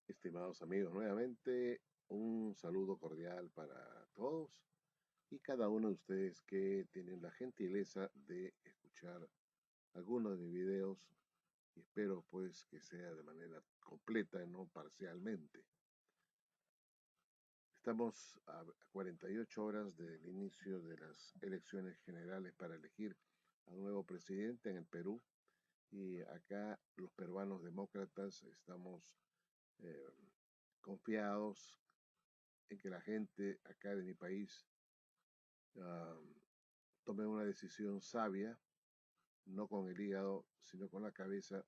Estimados amigos, nuevamente un saludo cordial para todos y cada uno de ustedes que tienen la gentileza de escuchar algunos de mis videos y espero pues que sea de manera completa y no parcialmente. Estamos a 48 horas del inicio de las elecciones generales para elegir al nuevo presidente en el Perú y acá los peruanos demócratas estamos eh, confiados en que la gente acá de mi país uh, tome una decisión sabia, no con el hígado, sino con la cabeza,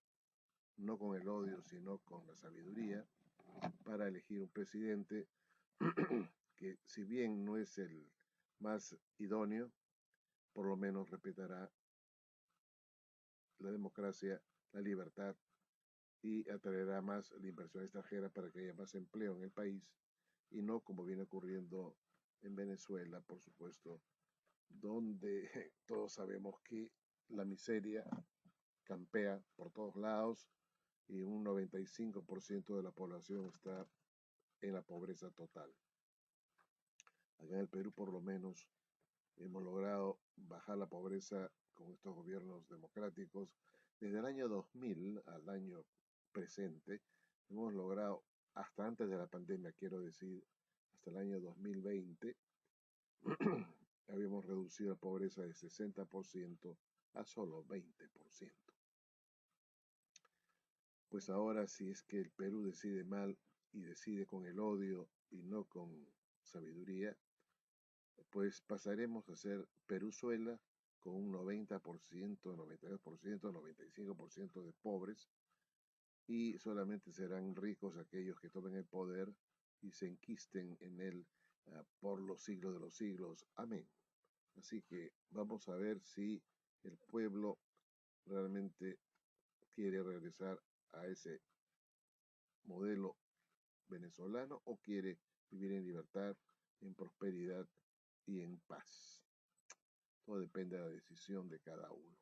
no con el odio, sino con la sabiduría, para elegir un presidente que si bien no es el más idóneo, por lo menos respetará la democracia, la libertad y atraerá más la inversión extranjera para que haya más empleo en el país y no como viene ocurriendo en Venezuela, por supuesto, donde todos sabemos que la miseria campea por todos lados y un 95% de la población está en la pobreza total. Acá en el Perú, por lo menos, hemos logrado bajar la pobreza con estos gobiernos democráticos. Desde el año 2000 al año presente, hemos logrado, hasta antes de la pandemia, quiero decir, hasta el año 2020, habíamos reducido la pobreza de 60% a solo 20%. Pues ahora, si es que el Perú decide mal y decide con el odio y no con sabiduría, pues pasaremos a ser Peruzuela con un 90%, 92%, 95% de pobres y solamente serán ricos aquellos que tomen el poder y se enquisten en él por los siglos de los siglos. Amén. Así que vamos a ver si el pueblo realmente quiere regresar a ese modelo venezolano o quiere vivir en libertad, en prosperidad y en paz. Todo depende de la decisión de cada uno.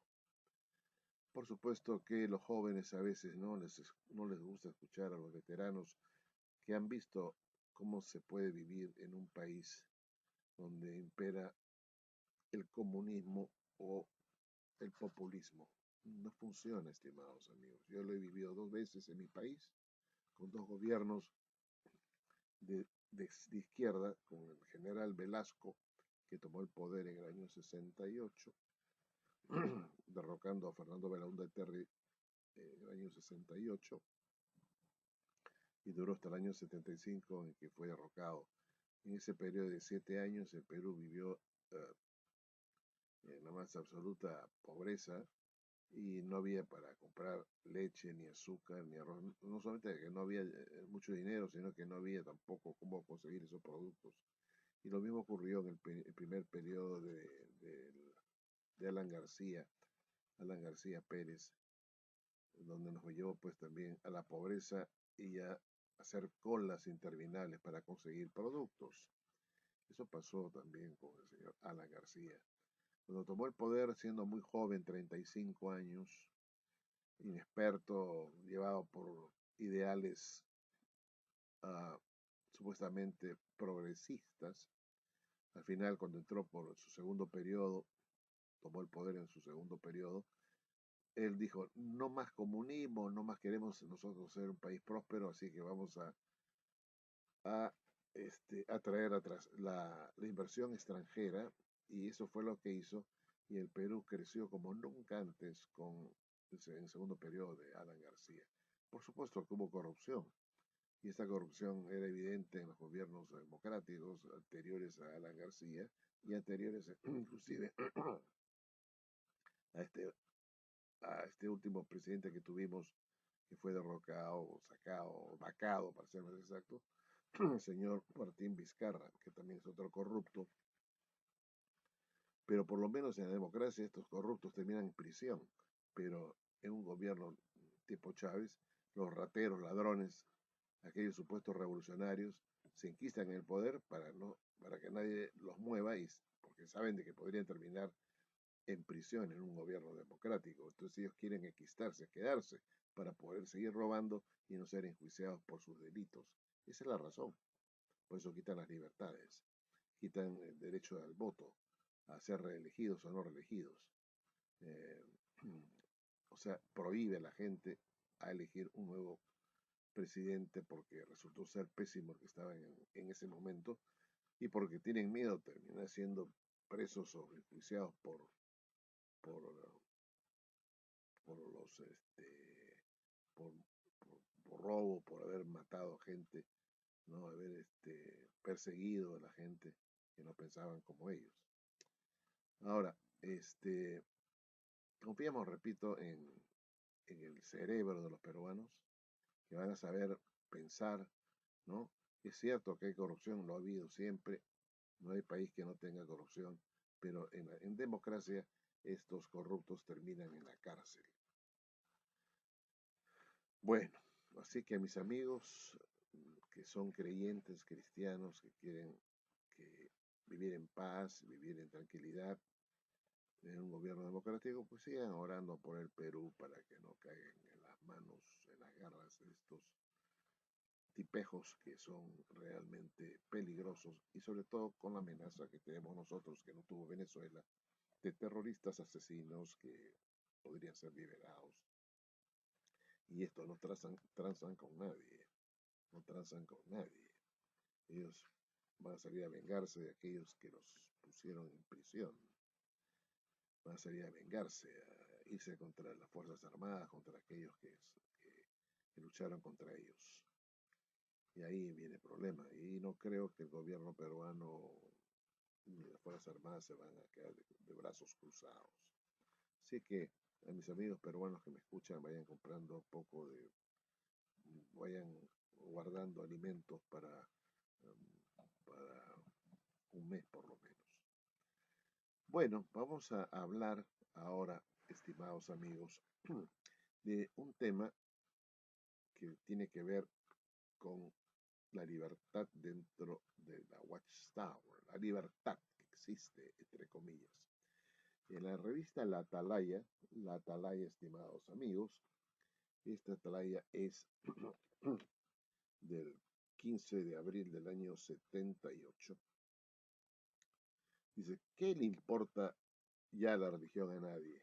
Por supuesto que los jóvenes a veces no les gusta escuchar a los veteranos que han visto cómo se puede vivir en un país donde impera el comunismo o el populismo. No funciona, estimados amigos. Yo lo he vivido 2 veces en mi país, con 2 gobiernos de izquierda, con el general Velasco, que tomó el poder en el año 68, derrocando a Fernando Belaúnde Terry en el año 68, y duró hasta el año 75 en que fue derrocado. En ese periodo de 7 años, el Perú vivió en la más absoluta pobreza y no había para comprar leche, ni azúcar, ni arroz. No solamente que no había mucho dinero, sino que no había tampoco cómo conseguir esos productos. Y lo mismo ocurrió en el primer periodo de Alan García Pérez, donde nos llevó pues también a la pobreza y a hacer colas interminables para conseguir productos. Eso pasó también con el señor Alan García. Cuando tomó el poder siendo muy joven, 35 años, inexperto, llevado por ideales supuestamente progresistas, al final cuando entró por su segundo periodo, tomó el poder en su segundo periodo, él dijo, no más comunismo, no más queremos nosotros ser un país próspero, así que vamos a atraer atrás la inversión extranjera, y eso fue lo que hizo, y el Perú creció como nunca antes con el segundo periodo de Alan García. Por supuesto que hubo corrupción, y esta corrupción era evidente en los gobiernos democráticos anteriores a Alan García y anteriores inclusive a este último presidente que tuvimos, que fue derrocado, sacado, vacado, para ser más exacto, el señor Martín Vizcarra, que también es otro corrupto, pero por lo menos en la democracia estos corruptos terminan en prisión, pero en un gobierno tipo Chávez, los rateros, ladrones, aquellos supuestos revolucionarios, se enquistan en el poder para que nadie los mueva y porque saben de que podrían terminar en prisión en un gobierno democrático. Entonces ellos quieren enquistarse, quedarse para poder seguir robando y no ser enjuiciados por sus delitos. Esa es la razón. Por eso quitan las libertades, quitan el derecho al voto, a ser reelegidos o no reelegidos. Eh, o sea, prohíbe a la gente a elegir un nuevo presidente porque resultó ser pésimo el que estaba en ese momento y porque tienen miedo de terminar siendo presos o enjuiciados por, por los por, por robo, por haber matado gente, no haber perseguido a la gente que no pensaban como ellos. Ahora, confiamos, repito, en el cerebro de los peruanos, que van a saber pensar, ¿no? Es cierto que hay corrupción, lo ha habido siempre, no hay país que no tenga corrupción, pero en democracia estos corruptos terminan en la cárcel. Bueno, así que a mis amigos que son creyentes cristianos, que quieren que vivir en paz, vivir en tranquilidad, en un gobierno democrático, pues sigan orando por el Perú para que no caigan en las manos, en las garras de estos tipejos que son realmente peligrosos y sobre todo con la amenaza que tenemos nosotros, que no tuvo Venezuela, de terroristas asesinos que podrían ser liberados. Y esto no transan con nadie, no transan con nadie. Ellos van a salir a vengarse de aquellos que los pusieron en prisión. Van a salir a vengarse, a irse contra las Fuerzas Armadas, contra aquellos que lucharon contra ellos. Y ahí viene el problema. Y no creo que el gobierno peruano ni las Fuerzas Armadas se van a quedar de brazos cruzados. Así que a mis amigos peruanos que me escuchan, vayan comprando poco de, vayan guardando alimentos para un mes por lo menos. Bueno, vamos a hablar ahora, estimados amigos, de un tema que tiene que ver con la libertad dentro de la Watchtower, la libertad que existe, entre comillas. En la revista La Atalaya, estimados amigos, esta Atalaya es del 15 de abril del año 78. Dice, ¿qué le importa ya la religión a nadie?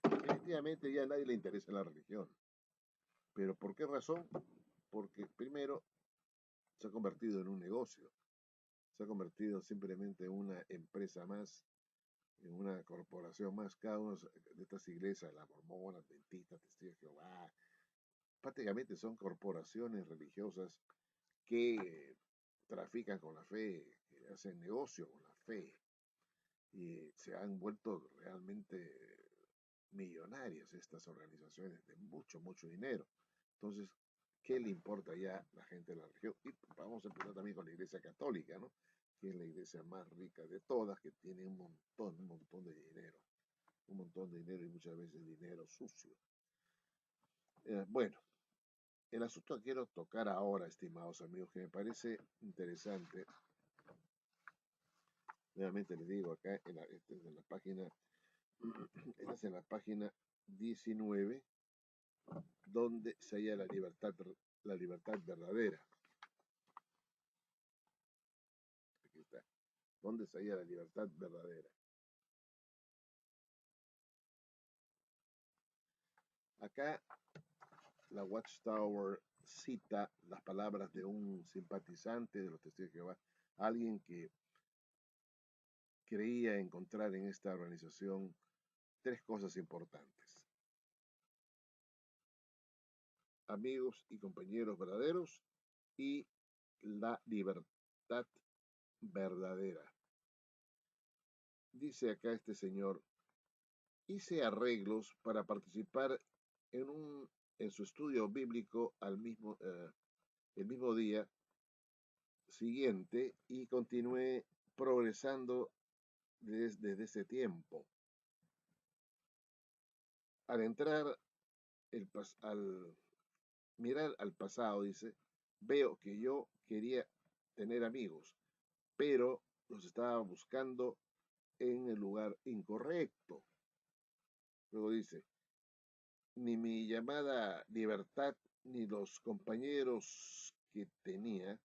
Definitivamente ya a nadie le interesa la religión. ¿Pero por qué razón? Porque primero se ha convertido en un negocio, se ha convertido simplemente en una empresa más, en una corporación más. Cada una de estas iglesias, la mormona, adventista, testigos de Jehová, prácticamente son corporaciones religiosas que trafican con la fe, que hacen negocio con la fe y se han vuelto realmente millonarias estas organizaciones de mucho, mucho dinero. Entonces, ¿qué le importa ya la gente de la región? Y vamos a empezar también con la Iglesia Católica, ¿no? Que es la iglesia más rica de todas, que tiene un montón de dinero, un montón de dinero y muchas veces dinero sucio. Bueno, el asunto que quiero tocar ahora, estimados amigos, que me parece interesante, nuevamente les digo acá en la página, esta es en la página 19, donde se halla la libertad verdadera. Aquí está. ¿Dónde se halla la libertad verdadera? Acá la Watchtower cita las palabras de un simpatizante de los Testigos de Jehová, alguien que creía encontrar en esta organización tres cosas importantes: amigos y compañeros verdaderos y la libertad verdadera. Dice acá este señor, hice arreglos para participar en su estudio bíblico el mismo día siguiente y continué progresando desde ese tiempo. Al entrar, al mirar al pasado, dice, veo que yo quería tener amigos, pero los estaba buscando en el lugar incorrecto. Luego dice, ni mi llamada libertad, ni los compañeros que tenía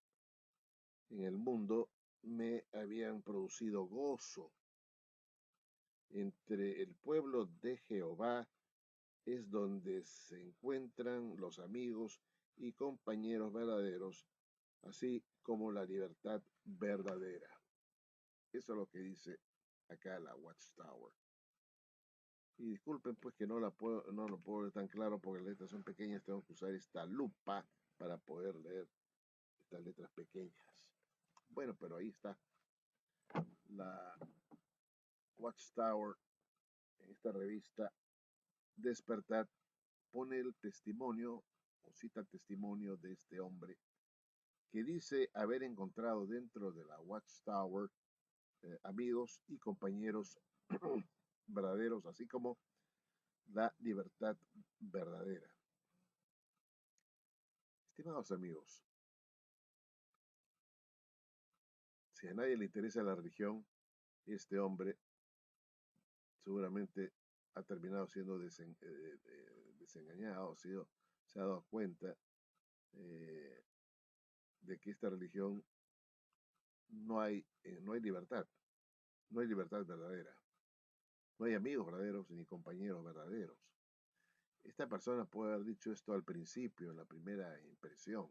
en el mundo me habían producido gozo. Entre el pueblo de Jehová es donde se encuentran los amigos y compañeros verdaderos, así como la libertad verdadera. Eso es lo que dice acá la Watchtower. Y disculpen pues que no lo puedo ver tan claro porque las letras son pequeñas, tengo que usar esta lupa para poder leer estas letras pequeñas. Bueno, pero ahí está la Watchtower en esta revista Despertar, pone el testimonio o cita el testimonio de este hombre que dice haber encontrado dentro de la Watchtower amigos y compañeros verdaderos, así como la libertad verdadera. Estimados amigos, si a nadie le interesa la religión, este hombre seguramente ha terminado siendo desengañado, se ha dado cuenta eh, de que esta religión no hay libertad, no hay libertad verdadera, no hay amigos verdaderos ni compañeros verdaderos. Esta persona puede haber dicho esto al principio, en la primera impresión,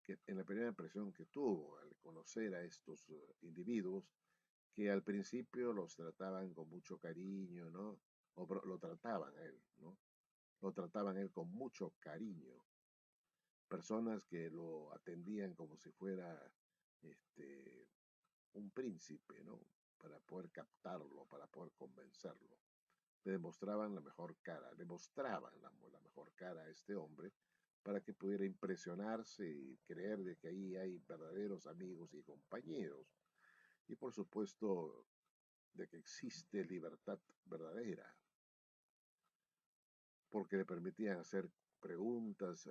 que tuvo al conocer a estos individuos, que al principio los trataban con mucho cariño, ¿no? Lo trataban a él, ¿no? Lo trataban a él con mucho cariño. Personas que lo atendían como si fuera este, un príncipe, ¿no? Para poder captarlo, para poder convencerlo. Le demostraban la mejor cara, le mostraban la mejor cara a este hombre para que pudiera impresionarse y creer de que ahí hay verdaderos amigos y compañeros. Y por supuesto, de que existe libertad verdadera, porque le permitían hacer preguntas,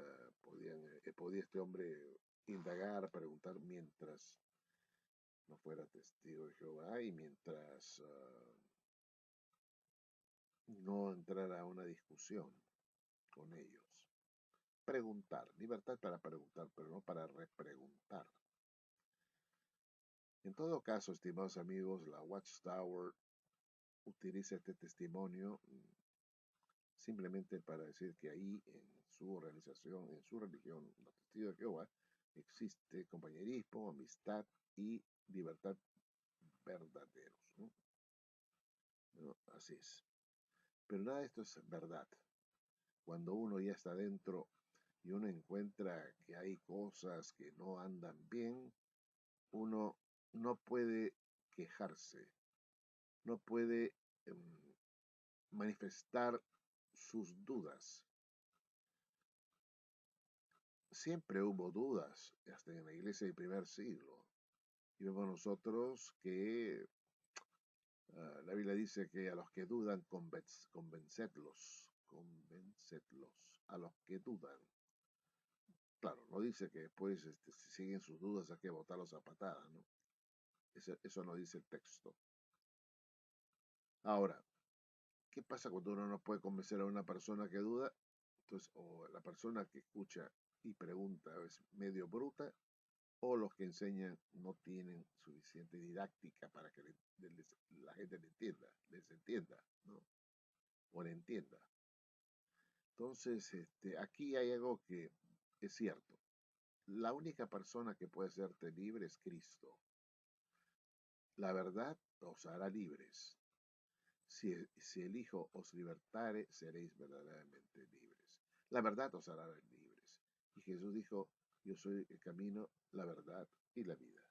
podía este hombre indagar, preguntar mientras no fuera testigo de Jehová y mientras no entrara a una discusión con ellos. Preguntar, libertad para preguntar, pero no para repreguntar. En todo caso, estimados amigos, la Watchtower utiliza este testimonio simplemente para decir que ahí en su organización, en su religión, los testigos de Jehová, existe compañerismo, amistad y libertad verdaderos, ¿no? ¿No? Así es. Pero nada de esto es verdad. Cuando uno ya está dentro y uno encuentra que hay cosas que no andan bien, uno no puede quejarse, no puede manifestar sus dudas. Siempre hubo dudas, hasta en la iglesia del primer siglo. Y vemos nosotros que la Biblia dice que a los que dudan, convencedlos, a los que dudan. Claro, no dice que después, si siguen sus dudas, hay que botarlos a patadas, ¿no? Eso no dice el texto. Ahora, ¿qué pasa cuando uno no puede convencer a una persona que duda? Entonces, o la persona que escucha y pregunta es medio bruta, o los que enseñan no tienen suficiente didáctica para que la gente les entienda, ¿no? O le entienda. Entonces, aquí hay algo que es cierto. La única persona que puede hacerte libre es Cristo. La verdad os hará libres. Si el Hijo os libertare, seréis verdaderamente libres. La verdad os hará libres. Y Jesús dijo, yo soy el camino, la verdad y la vida.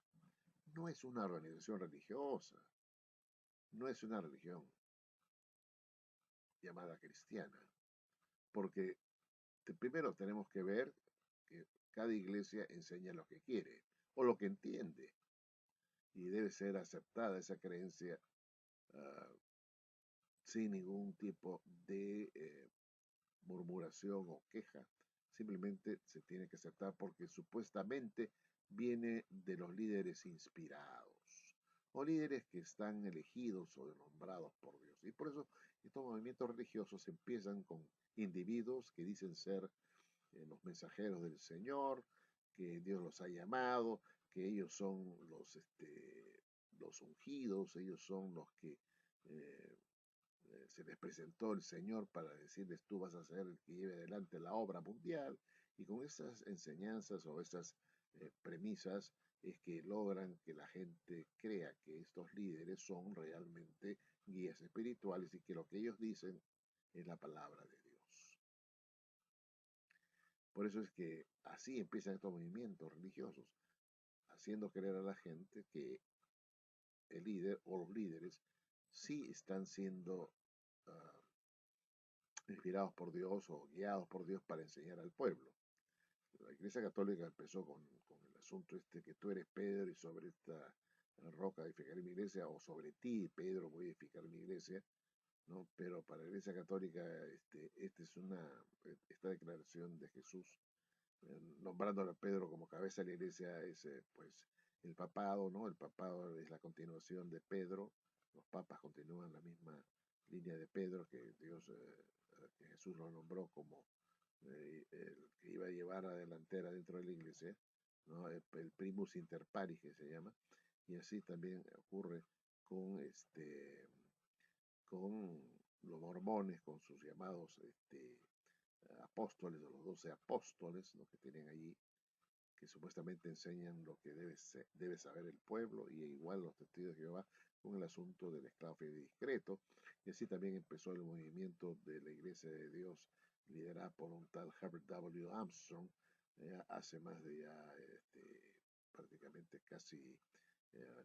No es una organización religiosa, no es una religión llamada cristiana, porque primero tenemos que ver que cada iglesia enseña lo que quiere o lo que entiende. y debe ser aceptada esa creencia uh, sin ningún tipo de murmuración o queja. Simplemente se tiene que aceptar porque supuestamente viene de los líderes inspirados o líderes que están elegidos o nombrados por Dios. Y por eso estos movimientos religiosos empiezan con individuos que dicen ser los mensajeros del Señor, que Dios los ha llamado, que ellos son los ungidos, ellos son los que eh, se les presentó el Señor para decirles tú vas a ser el que lleve adelante la obra mundial, y con esas enseñanzas o esas premisas es que logran que la gente crea que estos líderes son realmente guías espirituales y que lo que ellos dicen es la palabra de Dios. Por eso es que así empiezan estos movimientos religiosos, haciendo creer a la gente que el líder o los líderes sí están siendo inspirados por Dios o guiados por Dios para enseñar al pueblo. La Iglesia Católica empezó con el asunto que tú eres Pedro y sobre esta roca edificaré mi iglesia, o sobre ti, Pedro, voy a edificar mi iglesia, ¿no? Pero para la Iglesia Católica esta declaración de Jesús nombrando a Pedro como cabeza de la iglesia es pues el papado, ¿no? El papado es la continuación de Pedro, los papas continúan la misma línea de Pedro que Jesús lo nombró como el que iba a llevar a la delantera dentro de la iglesia, ¿no? El primus inter pares que se llama, y así también ocurre con con los mormones, con sus llamados apóstoles o los 12 apóstoles, ¿no? Que tienen allí, que supuestamente enseñan lo que debe saber el pueblo, y igual los testigos de Jehová con el asunto del esclavo fiel y discreto. Y así también empezó el movimiento de la Iglesia de Dios, liderada por un tal Herbert W. Armstrong, hace más de ya prácticamente casi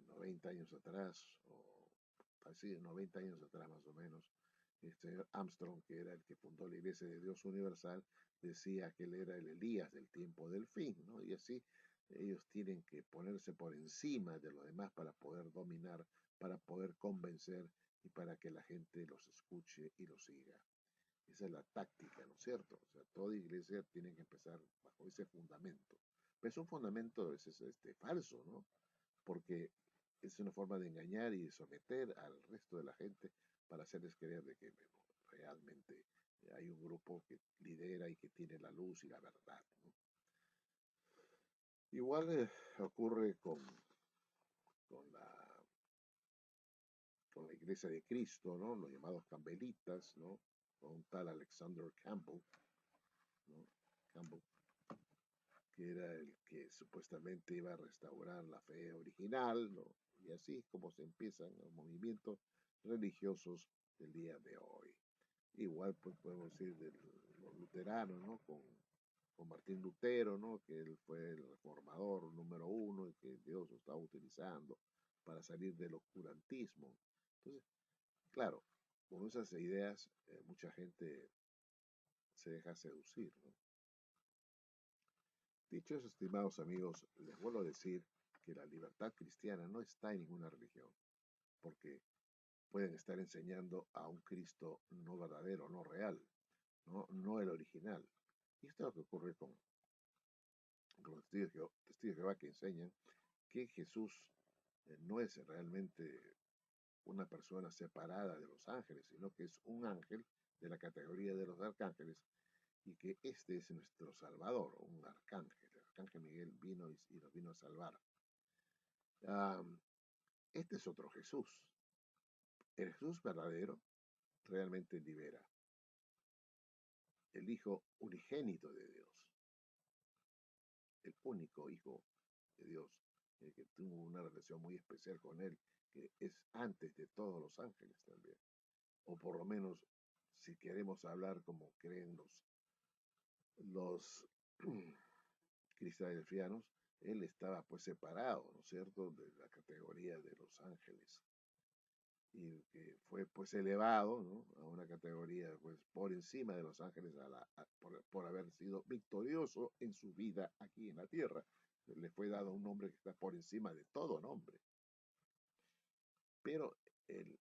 90 años atrás, o así 90 años atrás más o menos. Este Armstrong, que era el que fundó la Iglesia de Dios Universal, decía que él era el Elías del tiempo del fin, ¿no? Y así ellos tienen que ponerse por encima de lo demás para poder dominar, para poder convencer y para que la gente los escuche y los siga. Esa es la táctica, ¿no es cierto? O sea, toda iglesia tiene que empezar bajo ese fundamento. Pero es un fundamento a veces falso, ¿no? Porque es una forma de engañar y de someter al resto de la gente para hacerles creer de que bueno, realmente hay un grupo que lidera y que tiene la luz y la verdad, ¿no? Igual ocurre con, la, con la Iglesia de Cristo, ¿no? Los llamados campbelitas, ¿no? Con un tal Alexander Campbell, ¿no? Campbell, que era el que supuestamente iba a restaurar la fe original, ¿no? Y así es como se empiezan los movimientos religiosos del día de hoy. Igual pues podemos decir de los luteranos, ¿no? Con Martín Lutero, ¿no? Que él fue el reformador número uno y que Dios lo estaba utilizando para salir del oscurantismo. Entonces, claro, con esas ideas mucha gente se deja seducir, ¿no? Dicho eso, estimados amigos, les vuelvo a decir que la libertad cristiana no está en ninguna religión, porque pueden estar enseñando a un Cristo no verdadero, no real, no el original. Y esto es lo que ocurre con los testigos de Jehová, que enseñan que Jesús no es realmente una persona separada de los ángeles, sino que es un ángel de la categoría de los arcángeles, y que este es nuestro Salvador, un arcángel. El arcángel Miguel vino y nos vino a salvar. Este es otro Jesús. El Jesús verdadero realmente libera. El Hijo unigénito de Dios, el único Hijo de Dios, el que tuvo una relación muy especial con Él, que es antes de todos los ángeles también. O por lo menos, si queremos hablar como creen los cristianos, Él estaba pues separado, ¿no es cierto?, de la categoría de los ángeles, y que fue pues elevado, ¿no?, a una categoría pues por encima de los ángeles por haber sido victorioso en su vida aquí en la tierra. Le fue dado un nombre que está por encima de todo nombre. el,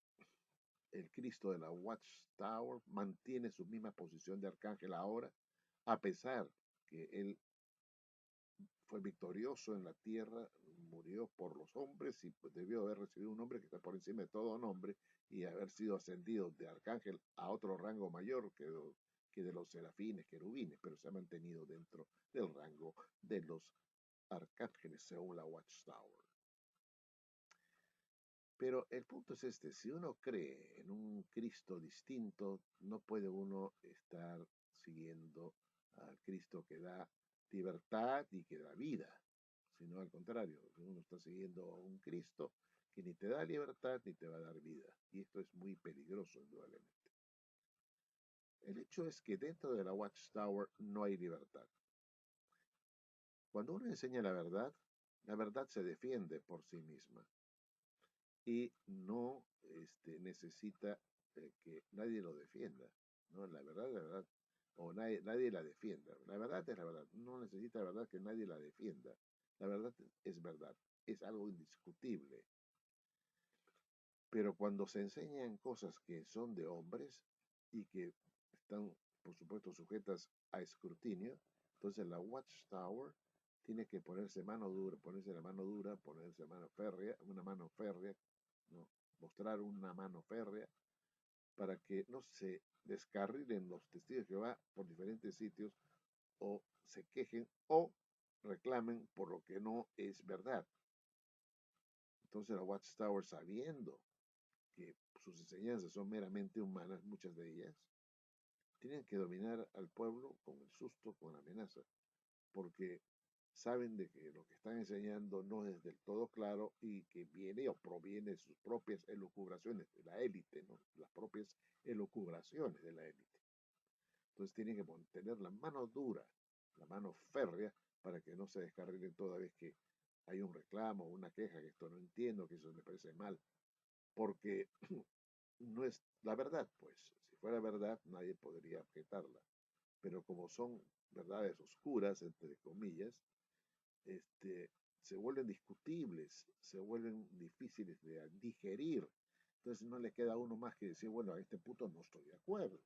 el Cristo de la Watchtower mantiene su misma posición de arcángel ahora, a pesar que él fue victorioso en la tierra, murió por los hombres y pues, debió haber recibido un nombre que está por encima de todo nombre y haber sido ascendido de arcángel a otro rango mayor que de los serafines, querubines, pero se ha mantenido dentro del rango de los arcángeles según la Watchtower. Pero el punto es este, si uno cree en un Cristo distinto, no puede uno estar siguiendo al Cristo que da libertad y que da vida, sino al contrario, uno está siguiendo a un Cristo que ni te da libertad ni te va a dar vida. Y esto es muy peligroso, indudablemente. El hecho es que dentro de la Watchtower no hay libertad. Cuando uno enseña la verdad se defiende por sí misma y no necesita que nadie lo defienda. ¿No? La verdad, o nadie la defienda. La verdad es la verdad. No necesita la verdad que nadie la defienda. La verdad, es algo indiscutible. Pero cuando se enseñan cosas que son de hombres y que están, por supuesto, sujetas a escrutinio, entonces la Watchtower tiene que ponerse mano dura, ponerse la mano dura, ponerse una mano férrea, ¿no? Mostrar una mano férrea para que no se descarrilen los testigos de Jehová por diferentes sitios o se quejen o reclamen por lo que no es verdad. Entonces la Watchtower, sabiendo que sus enseñanzas son meramente humanas, muchas de ellas, tienen que dominar al pueblo con el susto, con la amenaza, porque saben de que lo que están enseñando no es del todo claro y que viene o proviene de sus propias elucubraciones de la élite, ¿no? Las propias elucubraciones de la élite. Entonces tienen que mantener la mano dura, la mano férrea, para que no se descarrilen toda vez que hay un reclamo, una queja, que esto no entiendo, que eso me parece mal, porque no es la verdad, pues. Si fuera verdad, nadie podría objetarla. Pero como son verdades oscuras, entre comillas, este, se vuelven discutibles, se vuelven difíciles de digerir. Entonces no le queda a uno más que decir, bueno, a este punto no estoy de acuerdo.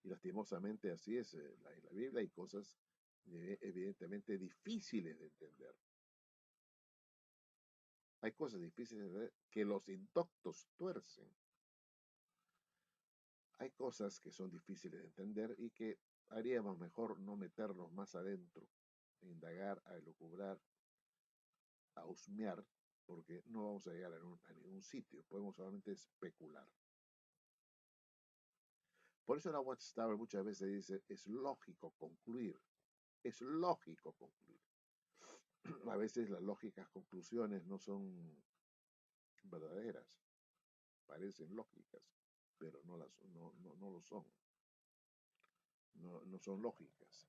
Y lastimosamente así es en la Biblia, hay cosas evidentemente difíciles de entender. Hay cosas difíciles de entender que los indoctos tuercen. Hay cosas que son difíciles de entender y que haríamos mejor no meternos más adentro, a indagar, a elucubrar, a husmear, porque no vamos a llegar a ningún sitio, podemos solamente especular. Por eso la Watchtower muchas veces dice, es lógico concluir, es lógico concluir. A veces las lógicas conclusiones no son verdaderas, parecen lógicas, pero no lo son, no son lógicas.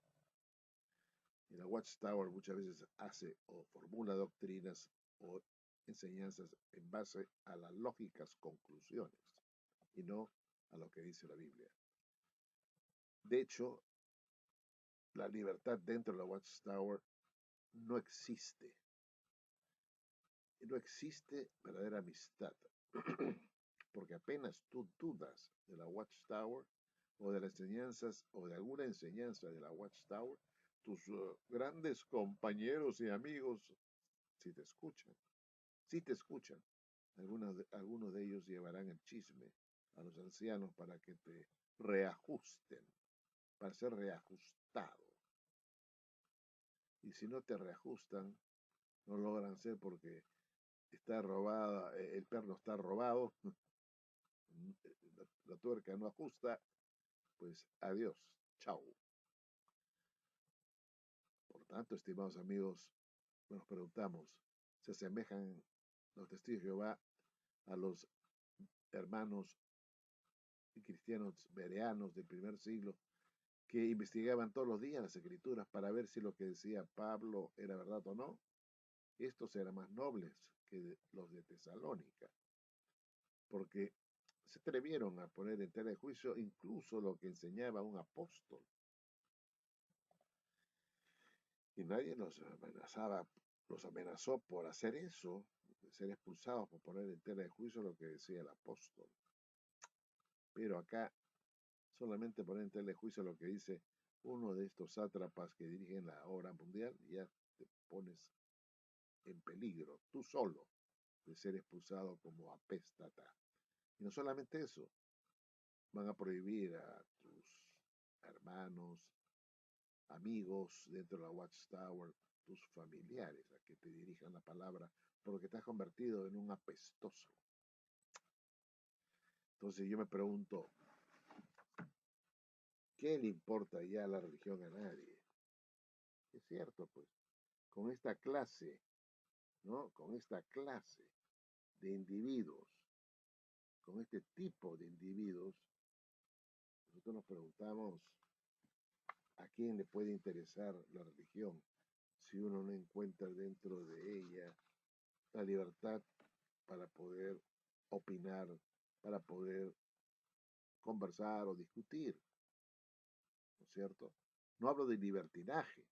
Y la Watchtower muchas veces hace o formula doctrinas o enseñanzas en base a las lógicas conclusiones y no a lo que dice la Biblia. De hecho, la libertad dentro de la Watchtower no existe. No existe verdadera amistad. Porque apenas tú dudas de la Watchtower o de las enseñanzas o de alguna enseñanza de la Watchtower, tus grandes compañeros y amigos si te escuchan. Algunos de ellos llevarán el chisme a los ancianos para que te reajusten, para ser reajustado. Y si no te reajustan, no logran ser porque está robada, el perno está robado, la tuerca no ajusta, pues adiós, chao. Por tanto, estimados amigos, nos preguntamos, ¿se asemejan los testigos de Jehová a los hermanos cristianos bereanos del primer siglo que investigaban todos los días las escrituras para ver si lo que decía Pablo era verdad o no? Estos eran más nobles que los de Tesalónica, porque se atrevieron a poner en tela de juicio incluso lo que enseñaba un apóstol. Y nadie los amenazaba los amenazó por hacer eso, de ser expulsados por poner en tela de juicio lo que decía el apóstol. Pero acá solamente poner en tela de juicio lo que dice uno de estos sátrapas que dirigen la obra mundial, ya te pones en peligro, tú solo, de ser expulsado como apéstata. Y no solamente eso, van a prohibir a tus hermanos, amigos dentro de la Watchtower, tus familiares, a que te dirijan la palabra, porque te has convertido en un apestoso. Entonces yo me pregunto, ¿qué le importa ya la religión a nadie? Es cierto, pues, con esta clase, ¿no? Con esta clase de individuos, con este tipo de individuos, nosotros nos preguntamos a quién le puede interesar la religión si uno no encuentra dentro de ella la libertad para poder opinar, para poder conversar o discutir, ¿no es cierto? No hablo de libertinaje,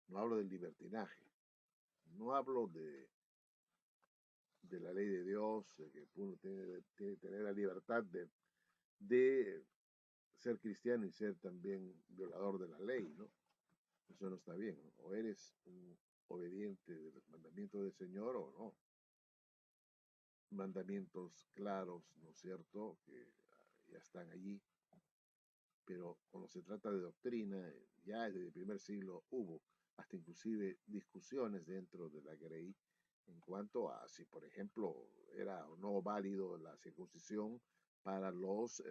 no hablo del libertinaje, no hablo de la ley de Dios, de que uno tiene que tener la libertad de ser cristiano y ser también violador de la ley, ¿no? Eso no está bien, ¿no? O eres un obediente de los mandamientos del Señor o no. Mandamientos claros, ¿no es cierto?, que ya están allí, pero cuando se trata de doctrina, ya desde el primer siglo hubo hasta inclusive discusiones dentro de la Grey en cuanto a si, por ejemplo, era o no válido la circuncisión para los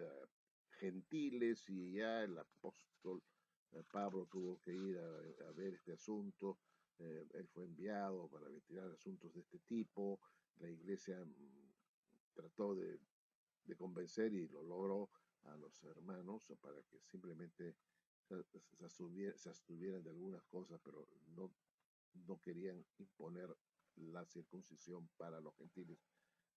gentiles, y ya el apóstol Pablo tuvo que ir a ver este asunto. Él fue enviado para investigar asuntos de este tipo. La iglesia trató de convencer y lo logró a los hermanos para que simplemente se abstuvieran de algunas cosas, pero no querían imponer la circuncisión para los gentiles,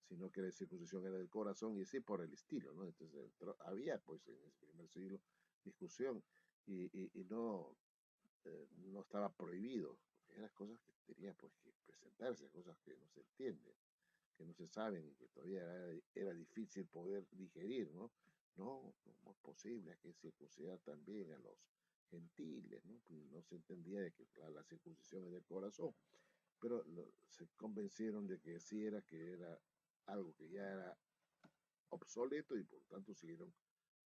sino que la circuncisión era del corazón y así por el estilo, ¿no? Entonces había pues en ese primer siglo discusión y no estaba prohibido, porque eran cosas que tenían pues que presentarse, cosas que no se entienden, que no se saben y que todavía era difícil poder digerir, ¿no? No, ¿cómo es posible que circuncidar también a los gentiles, ¿no? Pues no se entendía de que la circuncisión es del corazón, pero se convencieron de que sí era, que era algo que ya era obsoleto y por tanto siguieron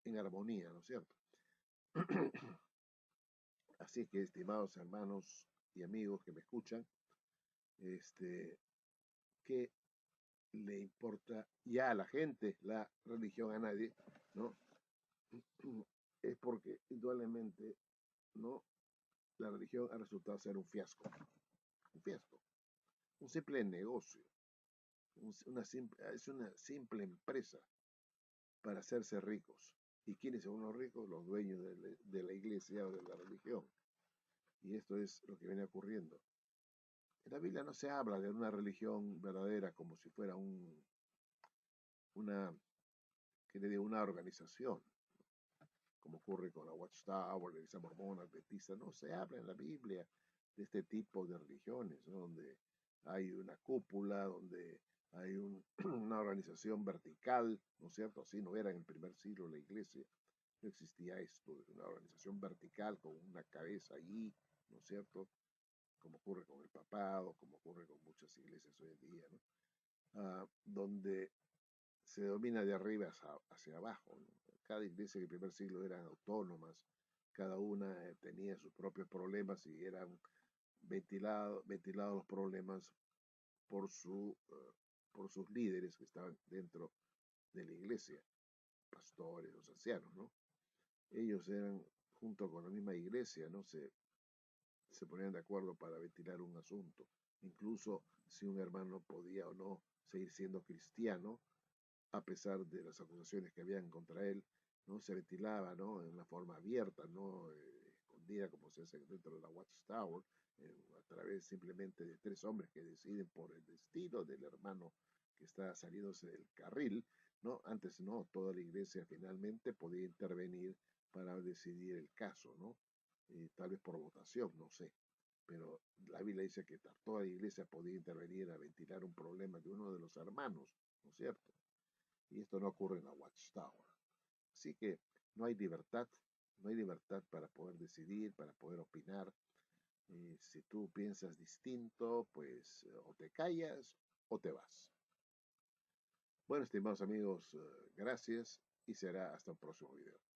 en armonía, ¿no es cierto? Así que, estimados hermanos y amigos que me escuchan, este, ¿qué le importa ya a la gente la religión a nadie? ¿No? Es porque indudablemente, ¿no?, la religión ha resultado ser un fiasco, un simple negocio, es una simple empresa para hacerse ricos. ¿Y quiénes son los ricos? Los dueños de la iglesia o de la religión. Y esto es lo que viene ocurriendo. En la Biblia no se habla de una religión verdadera como si fuera una, que le diga, una organización, como ocurre con la Watchtower, la Iglesia Mormona, Adventista. No se habla en la Biblia de este tipo de religiones, ¿no?, donde hay una cúpula, donde hay una organización vertical, ¿no es cierto? Así no era en el primer siglo la iglesia, no existía esto, de una organización vertical con una cabeza allí, ¿no es cierto? Como ocurre con el papado, como ocurre con muchas iglesias hoy en día, ¿no? Donde se domina de arriba hacia abajo, ¿no? Cada iglesia en el primer siglo eran autónomas, cada una tenía sus propios problemas y eran ventilados los problemas por, por sus líderes que estaban dentro de la iglesia, pastores, los ancianos, ¿no? Ellos eran, junto con la misma iglesia, ¿no? Se ponían de acuerdo para ventilar un asunto, incluso si un hermano podía o no seguir siendo cristiano, a pesar de las acusaciones que habían contra él, ¿no? Se ventilaba, ¿no?, en una forma abierta, no escondida como se hace dentro de la Watchtower, a través simplemente de tres hombres que deciden por el destino del hermano que está saliéndose del carril, ¿no? Antes no, toda la iglesia finalmente podía intervenir para decidir el caso, ¿no? Tal vez por votación, no sé. pero la Biblia dice que toda la iglesia podía intervenir a ventilar un problema de uno de los hermanos, ¿no es cierto? Y esto no ocurre en la Watchtower. Así que no hay libertad, no hay libertad para poder decidir, para poder opinar. Si tú piensas distinto, pues o te callas o te vas. Bueno, estimados amigos, gracias y será hasta un próximo video.